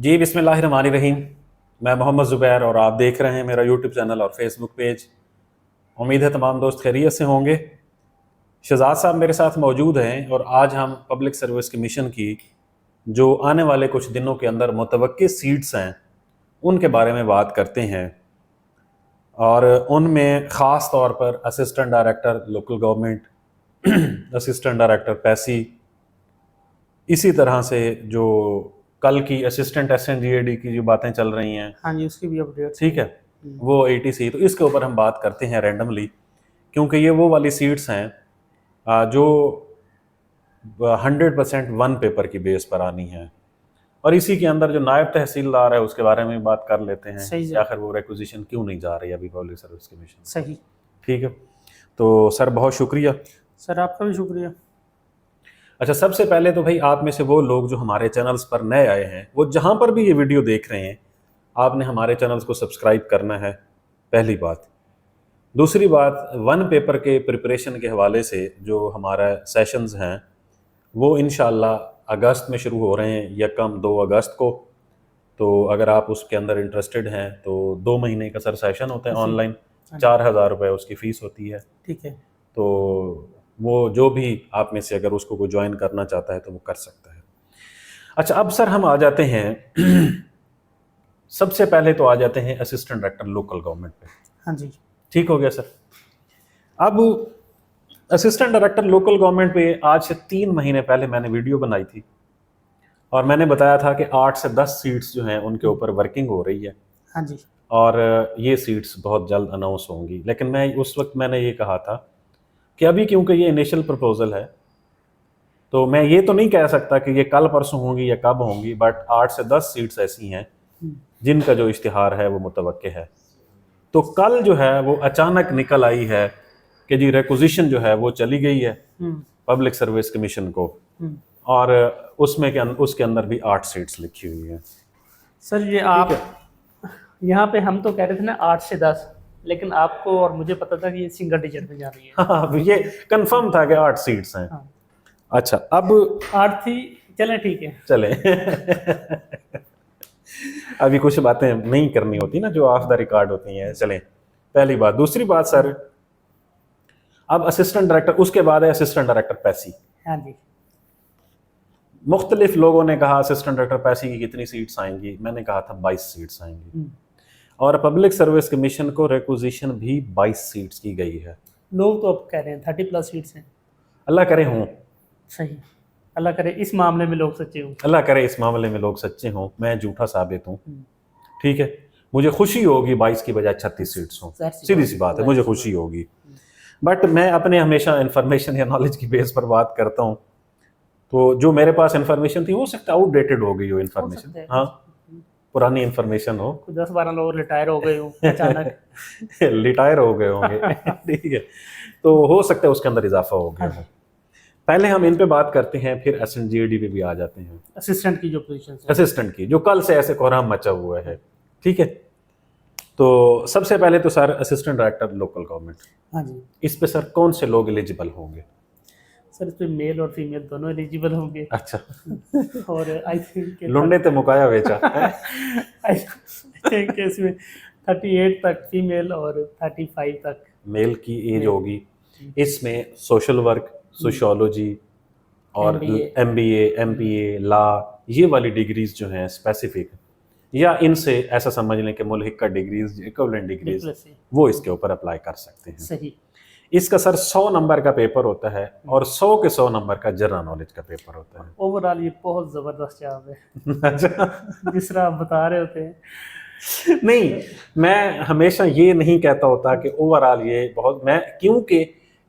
जी बिस्मिल्लाहिर्रहमानिर्रहीम। मैं मोहम्मद ज़ुबैर और आप देख रहे हैं मेरा यूट्यूब चैनल और फेसबुक पेज। उम्मीद है तमाम दोस्त खैरियत से होंगे। शहजाद साहब मेरे साथ मौजूद हैं और आज हम पब्लिक सर्विस कमीशन की जो आने वाले कुछ दिनों के अंदर मुतवक्किल सीट्स हैं उनके बारे में बात करते हैं और उनमें ख़ास तौर पर assistant director local government, assistant director पैसी, इसी तरह से जो कल की असिस्टेंट एसएनडीएडी की जो बातें चल रही हैं, हाँ जी, उसकी भी अपडेट ठीक है, वो एटीसी, तो इसके ऊपर हम बात करते हैं रैंडमली, क्योंकि ये वो वाली सीट्स हैं जो 100% वन पेपर की बेस पर आनी है। और इसी के अंदर जो नायब तहसीलदार है उसके बारे में बात कर लेते हैं कि आखिर वो रिक्विजिशन क्यों नहीं जा रही अभी पब्लिक सर्विस कमीशन। सही, ठीक है, तो सर बहुत शुक्रिया। सर आपका भी शुक्रिया। अच्छा, सबसे पहले तो भाई आप में से वो लोग जो हमारे चैनल्स पर नए आए हैं, वो जहाँ पर भी ये वीडियो देख रहे हैं, आपने हमारे चैनल्स को सब्सक्राइब करना है, पहली बात। दूसरी बात, वन पेपर के प्रिपरेशन के हवाले से जो हमारा सेशंस हैं वो इंशाल्लाह अगस्त में शुरू हो रहे हैं, यकम 2 अगस्त को। तो अगर आप उसके अंदर इंटरेस्टेड हैं तो 2 महीने का सर सेशन होता है ऑनलाइन, 4000 रुपये उसकी फ़ीस होती है। ठीक है, तो वो जो भी आप में से अगर उसको कोई ज्वाइन करना चाहता है तो वो कर सकता है। अच्छा, अब सर हम आ जाते हैं सबसे पहले तो आ जाते हैं असिस्टेंट डायरेक्टर लोकल गवर्नमेंट पे। हाँ जी, ठीक हो गया सर। अब असिस्टेंट डायरेक्टर लोकल गवर्नमेंट पे आज से 3 महीने पहले मैंने वीडियो बनाई थी और मैंने बताया था कि 8 से 10 सीट्स जो हैं उनके ऊपर वर्किंग हो रही है हाँ जी, और ये सीट्स बहुत जल्द अनाउंस होंगी। लेकिन मैं उस वक्त मैंने ये कहा था कि अभी क्योंकि ये इनिशियल प्रपोजल है तो मैं ये तो नहीं कह सकता कि ये कल परसों होंगी या कब होंगी, बट 8 से 10 सीट्स ऐसी हैं जिनका जो इश्तिहार है वो मुतवक्के है। तो कल जो है वो अचानक निकल आई है कि जी रिक्विजिशन जो है वो चली गई है पब्लिक सर्विस कमीशन को, और उसके अंदर भी 8 सीट्स लिखी हुई हैं। सर ये आप यहाँ पे हम तो कह रहे थे ना 8 से 10, लेकिन आपको और मुझे पता था कि ये सिंगल डिजिट में जा रही है। हाँ, ये कंफर्म था कि 8 सीट्स हैं। हाँ। अच्छा, अब 8 थी, चले ठीक है, चले अभी कुछ बातें नहीं करनी होती ना जो ऑफ द रिकॉर्ड होती हैं, चलें, पहली बात। दूसरी बात सर, अब असिस्टेंट डायरेक्टर, उसके बाद है असिस्टेंट डायरेक्टर पैसी। हाँ जी, मुख्तलिफ लोगों ने कहा असिस्टेंट डायरेक्टर पैसी की कितनी सीट्स आएंगी, मैंने कहा था 22 सीट्स आएंगी और पब्लिक सर्विस कमीशन को रिक्विजिशन भी 22 सीट्स की गई है। लोग तो अब कह रहे हैं 30+ सीट्स हैं। अल्लाह करे हों, सही, अल्लाह करे इस मामले में लोग सच्चे हों। अल्लाह करे इस मामले में लोग सच्चे हों, मैं झूठा साबित हूँ। ठीक है, मुझे खुशी होगी 22 की बजाय 36 सीट्स हों, सीधी सी बात है, मुझे खुशी होगी। बट मैं अपने हमेशा इंफॉर्मेशन या नॉलेज की बेस पर बात करता हूँ, तो जो मेरे पास इंफॉर्मेशन थी हो सकता है आउटडेटेड हो गई हो इन्फॉर्मेशन, हाँ, पुरानी इंफॉर्मेशन हो, 10-12 लोग रिटायर हो गए हो अचानक रिटायर हो गए होंगे ठीक है, तो हो सकता है उसके अंदर इजाफा हो गया हो। पहले हम इन पे बात करते हैं, फिर एसएनडीएडी पे भी आ जाते हैं। असिस्टेंट की जो पोजीशन है, असिस्टेंट की जो कल से ऐसे कोहराम मचा हुआ है, ठीक है। तो सबसे पहले तो sir assistant director local government, हाँ जी, इस पे सर कौन से लोग एलिजिबल होंगे? सर इस पे मेल और फीमेल दोनों एलिजिबल होंगे। अच्छा और आई थिंक लुंडे ते मुकाया बेचा आई थिंक इसमें 38 तक फीमेल और 35 तक मेल की एज होगी। इसमें सोशल वर्क, सोशियोलॉजी और एमबीए, एमपीए, लॉ, ये वाली डिग्रीज जो हैं स्पेसिफिक, या इनसे ऐसा समझ लें कि मुल्हिका डिग्रीज, इक्विवेलेंट डिग्रीज, वो इसके ऊपर अप्लाई कर सकते हैं। सही। इसका सर 100 नंबर का पेपर होता है और 100 के 100 नंबर का जनरल नॉलेज का पेपर होता है। ओवरऑल ये बहुत ज़बरदस्त जॉब है जिस तरह आप बता रहे होते हैं। नहीं, मैं हमेशा ये नहीं कहता होता कि ओवरऑल ये बहुत, मैं क्योंकि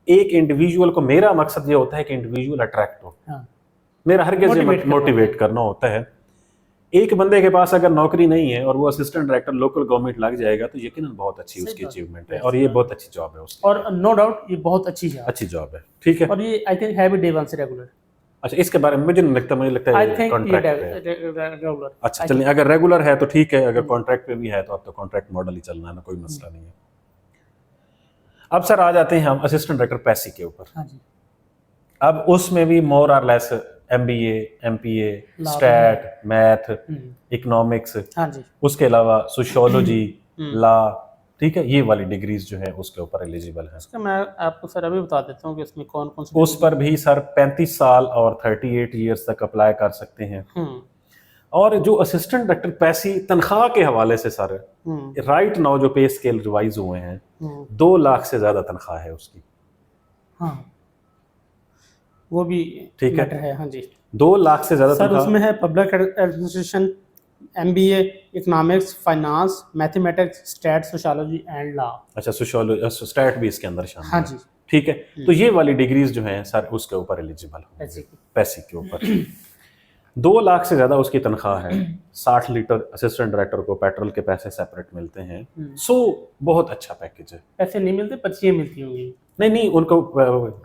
एक इंडिविजुअल को, मेरा मकसद ये होता है कि इंडिविजुअल अट्रैक्ट हो। हाँ। मेरा हर किसी मोटिवेट करना होता है। एक बंदे के पास अगर नौकरी नहीं है और वो असिस्टेंट डायरेक्टर लोकल गवर्नमेंट लग जाएगा तो यकीनन बहुत अच्छी उसकी अचीवमेंट है और ये बहुत अच्छी जॉब है उसकी, और नो डाउट ये बहुत अच्छी जॉब है, ठीक है। और ये आई थिंक है भी डे 1 से रेगुलर। अच्छा, इसके बारे में मुझे नहीं लगता, मुझे लगता है कॉन्ट्रैक्ट पे रेगुलर। अच्छा, चलिए, अगर रेगुलर है तो ठीक है, अगर कॉन्ट्रैक्ट पे भी है तो अब तो कॉन्ट्रैक्ट मॉडल ही चलना है ना, कोई मसला नहीं है। अब सर आ जाते हैं हम असिस्टेंट डायरेक्टर पैसी के ऊपर। हाँ जी, अब उसमें भी मोर और less MBA, MPA, Law stat, math, economics, हाँ जी। उसके अलावा सोशियोलॉजी, लॉ, ठीक है, ये वाली डिग्रीज जो है उसके ऊपर एलिजिबल है। इसका मैं आपको सर अभी बता देता हूँ कि इसमें कौन कौन से उस पर भी सर 35 साल और 38 ईयर्स तक अप्लाई कर सकते हैं। और जो असिस्टेंट डायरेक्टर पैसी तनख्वाह के हवाले से सर राइट नाउ जो पे स्केल रिवाइज हुए हैं 2 लाख से ज्यादा तनख्वाह है उसकी। हाँ, वो भी ठीक है। हाँ जी, 2 लाख से ज्यादा सर उसमें है public administration, MBA, economics, finance, mathematics, stat, sociology and law. अच्छा, सोशियोलॉजी, स्टैट भी इसके अंदर शामिल हाँ है। जी, ठीक है, तो ये वाली डिग्रीज जो हैं सर उसके ऊपर एलिजिबल होंगे, पैसे के ऊपर। 2 लाख से ज्यादा उसकी तनख्वाह है। 60 लीटर असिस्टेंट डायरेक्टर को पेट्रोल के पैसे सेपरेट मिलते हैं। सो बहुत अच्छा पैकेज है। पैसे नहीं मिलते, पर्चियां मिलती होंगी। नहीं, उनको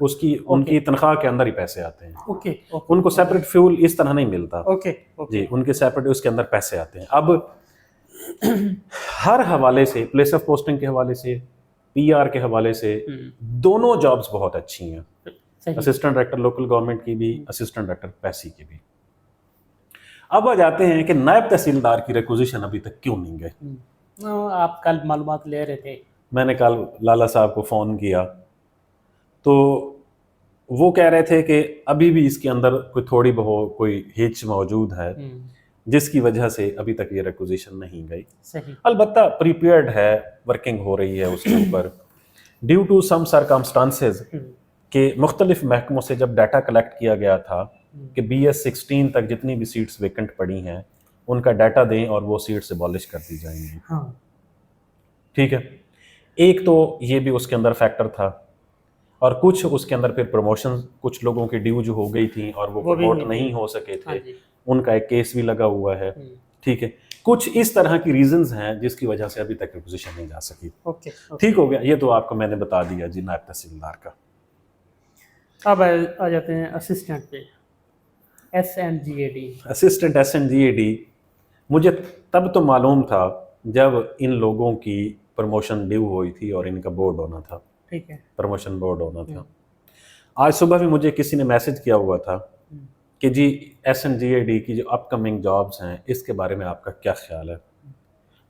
उसकी उनकी तनख्वाह के अंदर ही पैसे आते हैं। ओके, उनको सेपरेट फ्यूल इस तरह नहीं मिलता। ओके जी, उनके सेपरेट उसके अंदर पैसे आते हैं। अब हर हवाले से, प्लेस ऑफ पोस्टिंग के हवाले से, PR के हवाले से, दोनों जॉब्स बहुत अच्छी हैं। असिस्टेंट डायरेक्टर लोकल गवर्नमेंट की भी, असिस्टेंट डायरेक्टर पैसी की भी। अब आ जाते हैं कि नायब तहसीलदार की रिक्विजिशन अभी तक क्यों नहीं गए। आप कल मालूमात ले रहे थे। मैंने कल लाला साहब को फ़ोन किया तो वो कह रहे थे कि अभी भी इसके अंदर कोई थोड़ी बहुत कोई हिच मौजूद है जिसकी वजह से अभी तक ये रिक्विजिशन नहीं गई। सही। अलबत्ता प्रीपेयर्ड है, वर्किंग हो रही है उसके ऊपर ड्यू टू सम सरकमस्टांसेस के मुख्तलिफ महकमों से जब डाटा कलेक्ट किया गया था कि BS 16 तक जितनी भी सीट्स वेकेंट पड़ी हैं उनका डाटा दें और वो सीट्स एबॉलिश कर दी जाएंगी। हाँ। ठीक है, एक तो ये भी उसके अंदर फैक्टर था और कुछ उसके अंदर फिर प्रमोशन कुछ लोगों की ड्यू जो हो गई थी और वो प्रमोट नहीं हो सके थे। हाँ, उनका एक केस भी लगा हुआ है। ठीक है, कुछ इस तरह की रीजंस हैं जिसकी वजह से अभी तक रिक्विजिशन नहीं जा सकी। ओके, ठीक हो गया, ये तो आपको मैंने बता दिया जी नायब तहसीलदार का। अब आ जाते हैं असिस्टेंट पे, SNGAD। असिस्टेंट SNGAD मुझे तब तो मालूम था जब इन लोगों की प्रमोशन ड्यू हुई थी और इनका बोर्ड होना था। ठीक है, प्रमोशन बोर्ड होना था। आज सुबह भी मुझे किसी ने मैसेज किया हुआ था कि जी SNGAD की जो अपकमिंग जॉब्स हैं इसके बारे में आपका क्या ख्याल है।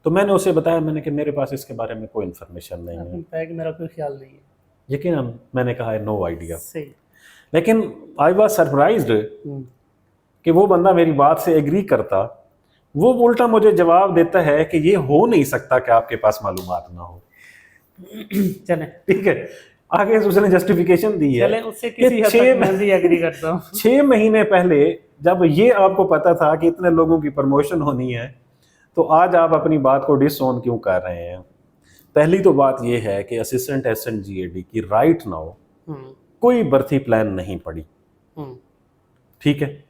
तो मैंने उसे बताया, मैंने कि मेरे पास इसके बारे में कोई इन्फॉर्मेशन नहीं है, कि मेरा कोई ख्याल नहीं है। यकीनन मैंने कहा है नो आइडिया। लेकिन आई वाज सरप्राइज्ड कि वो बंदा मेरी बात से एग्री करता। वो उल्टा मुझे जवाब देता है कि ये हो नहीं सकता कि आपके पास मालूमात ना हो। चले, ठीक है, आगे उसने जस्टिफिकेशन दी है। चले, उससे किसी हद तक मैं भी एग्री करता हूँ। 6 महीने पहले जब ये आपको पता था कि इतने लोगों की प्रमोशन होनी है तो आज आप अपनी बात को डिसऑन क्यों कर रहे हैं। पहली तो बात ये है कि असिस्टेंट SNGAD की राइट नाउ कोई भर्ती प्लान नहीं पड़ी। ठीक है,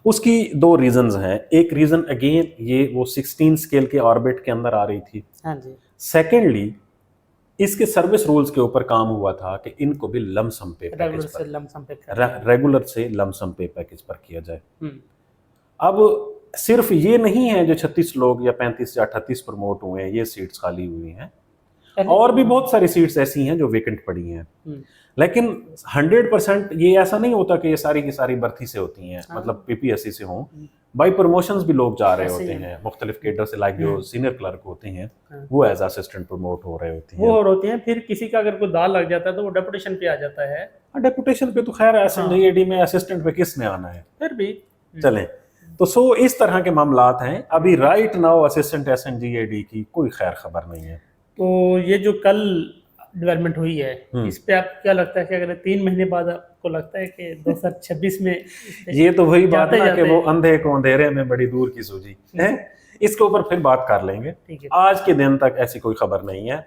उसकी 2 रीजंस हैं। एक रीजन अगेन ये वो 16 स्केल के ऑर्बिट के अंदर आ रही थी। हाँ जी। सेकेंडली इसके सर्विस रूल्स के ऊपर काम हुआ था कि इनको भी लमसम पे रेगुलर से लमसम पे पैकेज पर किया जाए। अब सिर्फ ये नहीं है जो 36 लोग या 35 या 38 प्रमोट हुए हैं ये सीट्स खाली हुई हैं, और भी बहुत सारी सीट्स ऐसी हैं जो वेकेंट पड़ी हैं। लेकिन 100% ये ऐसा नहीं होता कि ये सारी की सारी भर्ती से होती हैं। मतलब PPSC से हों, बाई प्रमोशंस भी लोग जा रहे होते हैं मुख्तलिफ केडर से। लाइक जो सीनियर क्लर्क होते हैं वो एज असिस्टेंट प्रमोट हो रहे होते हैं, वो होते हैं। फिर किसी का अगर कोई दाल लग जाता है तो वो डेपुटेशन पे आ जाता है। डेपुटेशन पे तो खैर SNGAD में असिस्टेंट पे किसने आना है, फिर भी चलें। तो सो इस तरह के मामलात हैं। अभी राइट नाउ असिस्टेंट SNGAD की कोई खैर खबर नहीं है। तो ये जो कल डेवलपमेंट हुई है इस पे आप क्या लगता है कि अगर 3 महीने बाद आपको लगता है कि 2026 में ये तो वही बात है ना कि वो अंधे को अंधेरे में बड़ी दूर की सूझी है। इसके ऊपर फिर बात कर लेंगे। आज के दिन तक ऐसी कोई खबर नहीं है।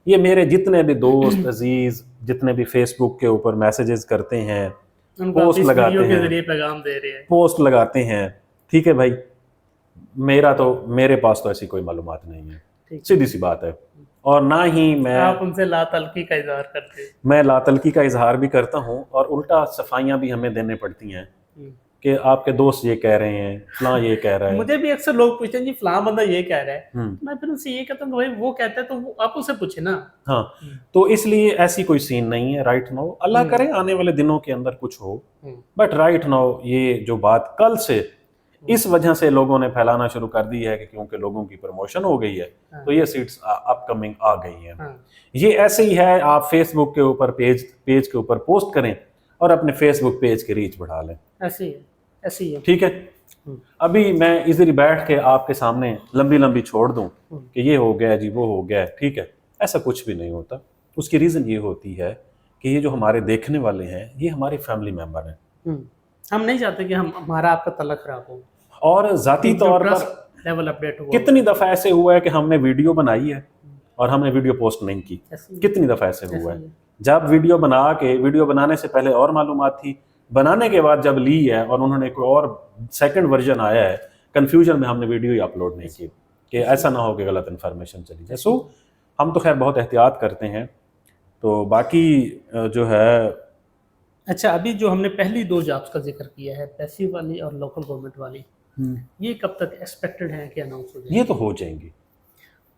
ये मेरे जितने भी दोस्त अजीज जितने भी फेसबुक के ऊपर मैसेजेस करते हैं, पोस्ट लगाते हैं, पैगाम दे रहे हैं, पोस्ट लगाते हैं, ठीक है भाई, मेरे पास तो ऐसी कोई मालूमात नहीं है, सीधी सी बात है। और ना ही मैं आप उनसे लातलकी का इजहार करते हैं। मैं लातलकी का इजहार भी करता हूँ और उल्टा सफाइयाँ भी हमें देने पड़ती हैं कि आपके दोस्त ये कह रहे हैं, फलां ये कह रहा है। मुझे भी अक्सर लोग पूछते हैं जी फलां बंदा ये कह रहा है, हम्म, तो मैं फिर उनसे ये कहता हूँ कि भाई वो कहता है तो आप उससे पूछे ना। हाँ, तो इसलिए ऐसी कोई सीन नहीं है राइट नाउ। अल्लाह करे आने वाले दिनों के अंदर कुछ हो, बट राइट नाउ ये जो बात कल से इस वजह से लोगों ने फैलाना शुरू कर दी है कि क्योंकि लोगों की प्रमोशन हो गई है तो ये सीट्स अपकमिंग आ गई हैं। ये ऐसे ही है, आप फेसबुक के ऊपर पेज के ऊपर पोस्ट करें और अपने फेसबुक पेज की रीच बढ़ा लें। ऐसे ही है, ऐसे ही है। ठीक है, अभी मैं इधर बैठ के आपके सामने लंबी लंबी छोड़ दूं कि ये हो गया जी, वो हो गया, ठीक है, ऐसा कुछ भी नहीं होता। उसकी रीज़न ये होती है कि ये जो हमारे देखने वाले हैं ये हमारे फैमिली मेम्बर हैं। हम नहीं चाहते कि हमारा आपका तलक खराब हो और ज़ाती तौर पर लेवल अपडेट हुआ। कितनी दफ़ा ऐसे हुआ है कि हमने वीडियो बनाई है और हमने वीडियो पोस्ट नहीं की, कितनी दफ़ा ऐसे हुआ है। जब वीडियो बनाने से पहले और मालूमात थी, बनाने के बाद जब ली है और उन्होंने कोई और सेकंड वर्जन आया है, कंफ्यूजन में हमने वीडियो ही अपलोड नहीं की कि ऐसा ना हो कि गलत इन्फॉर्मेशन चली जाए। सो हम तो खैर बहुत एहतियात करते हैं। तो बाकी जो है, अच्छा, अभी जो हमने पहली 2 जॉब्स का जिक्र किया है, पैसिव वाली और लोकल गवर्नमेंट वाली, ये कब तक एक्सपेक्टेड है कि अनाउंस हो जाएगी? ये तो हो जाएंगी।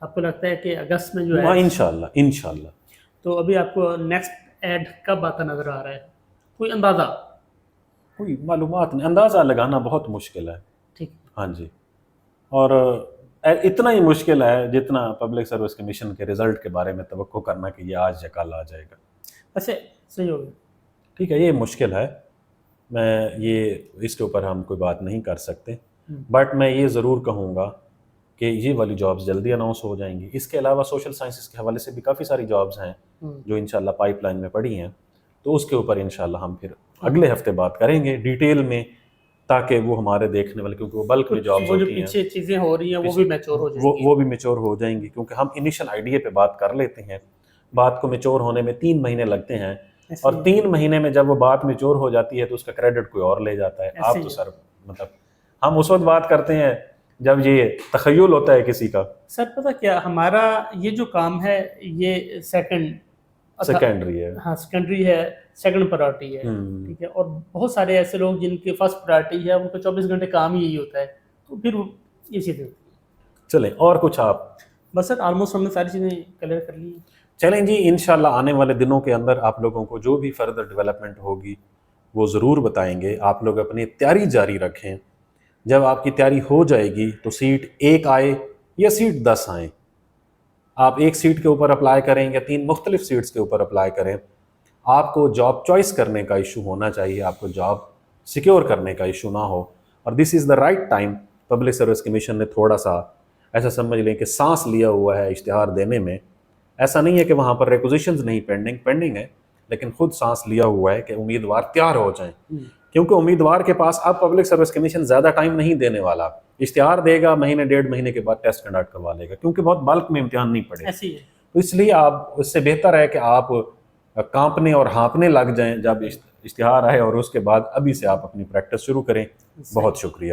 आपको लगता है कि अगस्त में जो है? इंशाल्लाह। तो अभी आपको नेक्स्ट एड कब आता नजर आ रहा है, कोई अंदाजा? कोई मालूमात नहीं, अंदाज़ा लगाना बहुत मुश्किल है। ठीक, हाँ जी, और इतना ही मुश्किल है जितना पब्लिक सर्विस कमीशन के रिजल्ट के बारे में तवक्को करना कि ये आज या कल आ जाएगा। अच्छा, सही हो गया। ठीक है, ये मुश्किल है, मैं ये इसके ऊपर हम कोई बात नहीं कर सकते, बट मैं ये ज़रूर कहूँगा कि ये वाली जॉब्स जल्दी अनाउंस हो जाएंगी। इसके अलावा सोशल साइंसेस के हवाले से भी काफ़ी सारी जॉब्स हैं जो इंशाल्लाह पाइपलाइन में पड़ी हैं, तो उसके ऊपर इंशाल्लाह हम फिर अगले हफ्ते बात करेंगे डिटेल में, ताकि वो हमारे देखने वाले, क्योंकि वो बल्क में जॉब्स होती हैं, पीछे चीज़ें हो रही हैं वो भी मैच्योर हो जाएंगी। वो भी मैच्योर हो जाएंगी, क्योंकि हम इनिशियल आइडिया पे बात कर लेते हैं, बात को मैच्योर होने में 3 महीने लगते हैं, और 3 महीने में जब वो बात मैच्योर हो जाती है तो उसका क्रेडिट कोई और ले जाता है। आप तो सर मतलब हम उस वक्त बात करते हैं जब ये तखय्युल होता है किसी का। सर पता क्या, हमारा ये जो काम है ये सेकेंडरी है, हाँ सेकेंडरी है, सेकंड प्रायोरिटी है, ठीक है। और बहुत सारे ऐसे लोग जिनकी फर्स्ट प्रायोरिटी है, उनको 24 घंटे काम ही यही होता है, तो फिर ये चीज़ें। चलें, और कुछ आप? बस सर ऑलमोस्ट हमने सारी चीज़ें क्लियर कर ली। चलें जी, इंशाल्लाह आने वाले दिनों के अंदर आप लोगों को जो भी फर्दर डेवलपमेंट होगी वो ज़रूर बताएंगे। आप लोग अपनी तैयारी जारी रखें, जब आपकी तैयारी हो जाएगी तो सीट 1 आए या सीट 10 आए, आप 1 सीट के ऊपर अप्लाई करें या 3 मुख्तलिफ सीट्स के ऊपर अप्लाई करें, आपको जॉब चॉइस करने का इशू होना चाहिए, आपको जॉब सिक्योर करने का इशू ना हो। और this is the right time. Public service commission ने थोड़ा सा ऐसा समझ लें कि सांस लिया हुआ है इश्तिहार देने में। ऐसा नहीं है कि वहाँ पर रिक्विजिशंस नहीं पेंडिंग है, लेकिन खुद सांस लिया हुआ है कि उम्मीदवार तैयार हो जाएं, क्योंकि उम्मीदवार के पास अब पब्लिक सर्विस कमीशन ज़्यादा टाइम नहीं देने वाला। इश्तिहार देगा, महीने 1.5 महीने के बाद टेस्ट कंडक्ट करवा लेगा, क्योंकि बहुत बल्क में इम्तिहान नहीं पड़े। तो इसलिए आप, इससे बेहतर है कि आप कांपने और हाँपने लग जाएं जब इश्तिहार आए, और उसके बाद अभी से आप अपनी प्रैक्टिस शुरू करें। बहुत शुक्रिया।